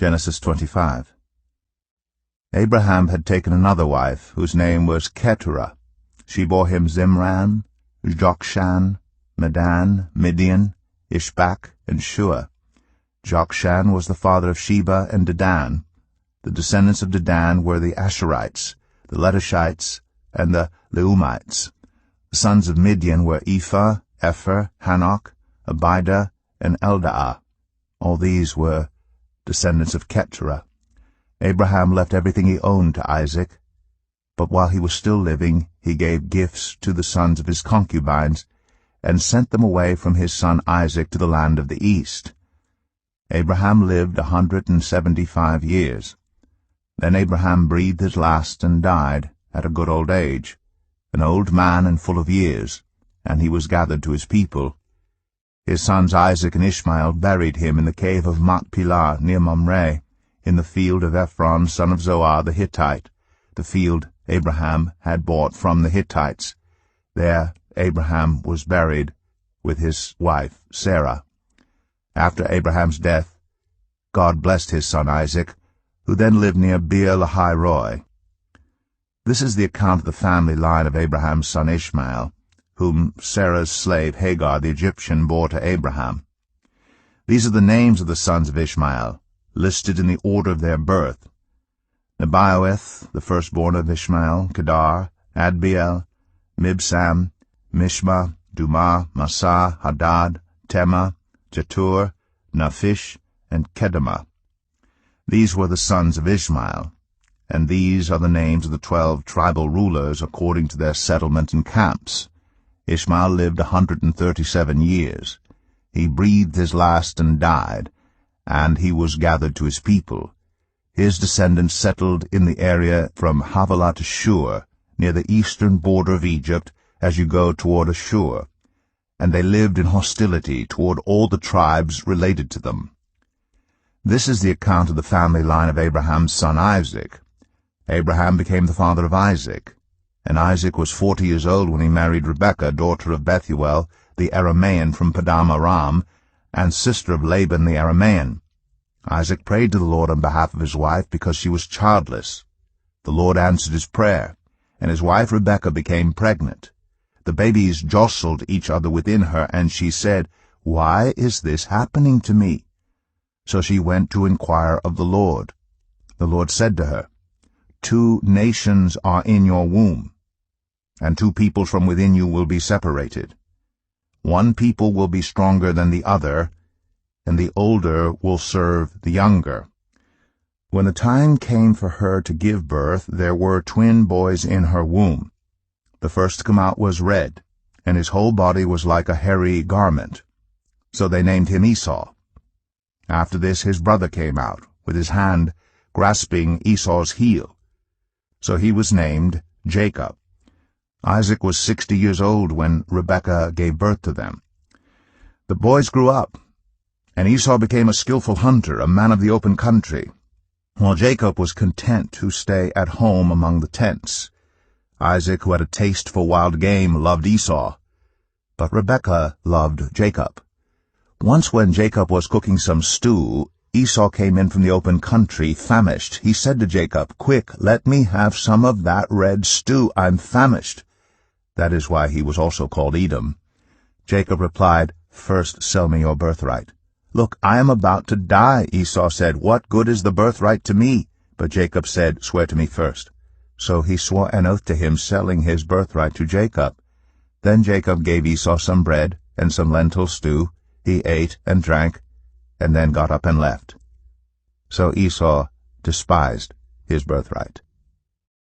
Genesis 25. Abraham had taken another wife, whose name was Keturah. She bore him Zimran, Jokshan, Medan, Midian, Ishbak, and Shua. Jokshan was the father of Sheba and Dedan. The descendants of Dedan were the Asherites, the Letushites, and the Leumites. The sons of Midian were Ephah, Epher, Hanok, Abidah, and Eldaah. All these were descendants of Keturah. Abraham left everything he owned to Isaac, but while he was still living, he gave gifts to the sons of his concubines, and sent them away from his son Isaac to the land of the east. Abraham lived 175 years. Then Abraham breathed his last and died at a good old age, an old man and full of years, and he was gathered to his people. His sons Isaac and Ishmael buried him in the cave of Machpelah near Mamre, in the field of Ephron son of Zoar the Hittite, the field Abraham had bought from the Hittites. There Abraham was buried with his wife Sarah. After Abraham's death, God blessed his son Isaac, who then lived near Beer-lahai-roi. This is the account of the family line of Abraham's son Ishmael, whom Sarah's slave Hagar the Egyptian bore to Abraham. These are the names of the sons of Ishmael, listed in the order of their birth: Nebaioth, the firstborn of Ishmael, Kedar, Adbeel, Mibsam, Mishma, Dumah, Massa, Hadad, Tema, Jetur, Naphish, and Kedemah. These were the sons of Ishmael, and these are the names of the 12 tribal rulers according to their settlement and camps. Ishmael lived 137 years. He breathed his last and died, and he was gathered to his people. His descendants settled in the area from Havilah to Shur, near the eastern border of Egypt, as you go toward Ashur, and they lived in hostility toward all the tribes related to them. This is the account of the family line of Abraham's son Isaac. Abraham became the father of Isaac, and Isaac was 40 years old when he married Rebekah, daughter of Bethuel, the Aramean from Padan Aram, and sister of Laban the Aramean. Isaac prayed to the Lord on behalf of his wife because she was childless. The Lord answered his prayer, and his wife Rebekah became pregnant. The babies jostled each other within her, and she said, "Why is this happening to me?" So she went to inquire of the Lord. The Lord said to her, "2 nations are in your womb, and 2 peoples from within you will be separated. One people will be stronger than the other, and the older will serve the younger." When the time came for her to give birth, there were twin boys in her womb. The first to come out was red, and his whole body was like a hairy garment. So they named him Esau. After this his brother came out, with his hand grasping Esau's heel. So he was named Jacob. Isaac was 60 years old when Rebekah gave birth to them. The boys grew up, and Esau became a skillful hunter, a man of the open country, while Jacob was content to stay at home among the tents. Isaac, who had a taste for wild game, loved Esau, but Rebekah loved Jacob. Once when Jacob was cooking some stew, Esau came in from the open country, famished. He said to Jacob, "Quick, let me have some of that red stew. I'm famished." That is why he was also called Edom. Jacob replied, "First sell me your birthright." "Look, I am about to die," Esau said. "What good is the birthright to me?" But Jacob said, "Swear to me first." So he swore an oath to him, selling his birthright to Jacob. Then Jacob gave Esau some bread and some lentil stew. He ate and drank, and then got up and left. So Esau despised his birthright.